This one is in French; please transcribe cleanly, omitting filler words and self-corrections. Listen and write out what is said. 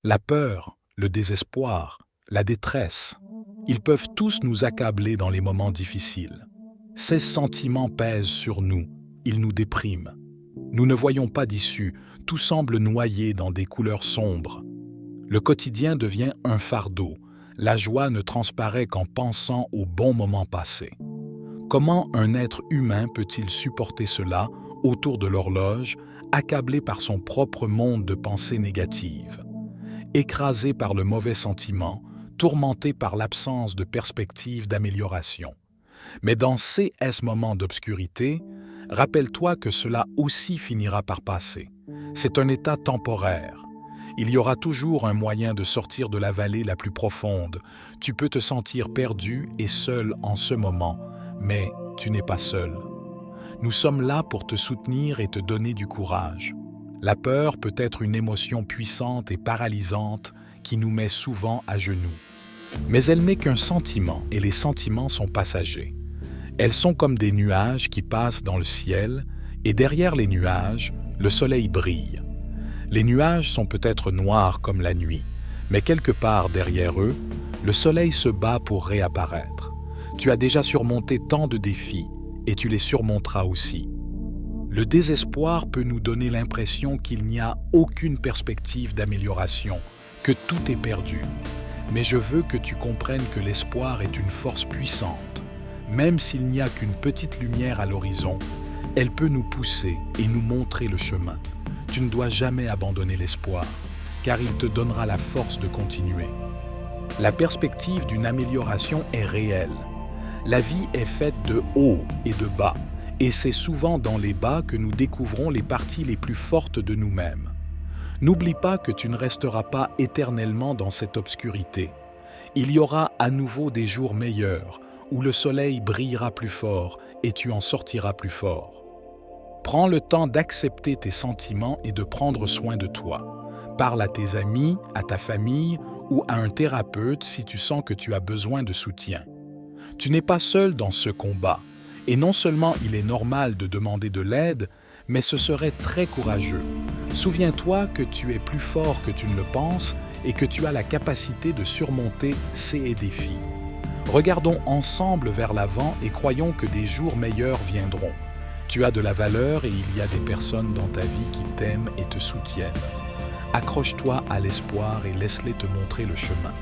La peur, le désespoir, la détresse, ils peuvent tous nous accabler dans les moments difficiles. Ces sentiments pèsent sur nous, ils nous dépriment. Nous ne voyons pas d'issue, tout semble noyé dans des couleurs sombres. Le quotidien devient un fardeau, la joie ne transparaît qu'en pensant aux bons moments passés. Comment un être humain peut-il supporter cela autour de l'horloge, accablé par son propre monde de pensées négatives? Écrasé par le mauvais sentiment, tourmenté par l'absence de perspective d'amélioration. Mais dans ces moments d'obscurité, rappelle-toi que cela aussi finira par passer. C'est un état temporaire. Il y aura toujours un moyen de sortir de la vallée la plus profonde. Tu peux te sentir perdu et seul en ce moment, mais tu n'es pas seul. Nous sommes là pour te soutenir et te donner du courage. La peur peut être une émotion puissante et paralysante qui nous met souvent à genoux. Mais elle n'est qu'un sentiment et les sentiments sont passagers. Elles sont comme des nuages qui passent dans le ciel et derrière les nuages, le soleil brille. Les nuages sont peut-être noirs comme la nuit, mais quelque part derrière eux, le soleil se bat pour réapparaître. Tu as déjà surmonté tant de défis et tu les surmonteras aussi. Le désespoir peut nous donner l'impression qu'il n'y a aucune perspective d'amélioration, que tout est perdu. Mais je veux que tu comprennes que l'espoir est une force puissante. Même s'il n'y a qu'une petite lumière à l'horizon, elle peut nous pousser et nous montrer le chemin. Tu ne dois jamais abandonner l'espoir, car il te donnera la force de continuer. La perspective d'une amélioration est réelle. La vie est faite de hauts et de bas, et c'est souvent dans les bas que nous découvrons les parties les plus fortes de nous-mêmes. N'oublie pas que tu ne resteras pas éternellement dans cette obscurité. Il y aura à nouveau des jours meilleurs, où le soleil brillera plus fort et tu en sortiras plus fort. Prends le temps d'accepter tes sentiments et de prendre soin de toi. Parle à tes amis, à ta famille ou à un thérapeute si tu sens que tu as besoin de soutien. Tu n'es pas seul dans ce combat. Et non seulement il est normal de demander de l'aide, mais ce serait très courageux. Souviens-toi que tu es plus fort que tu ne le penses et que tu as la capacité de surmonter ces défis. Regardons ensemble vers l'avant et croyons que des jours meilleurs viendront. Tu as de la valeur et il y a des personnes dans ta vie qui t'aiment et te soutiennent. Accroche-toi à l'espoir et laisse-les te montrer le chemin.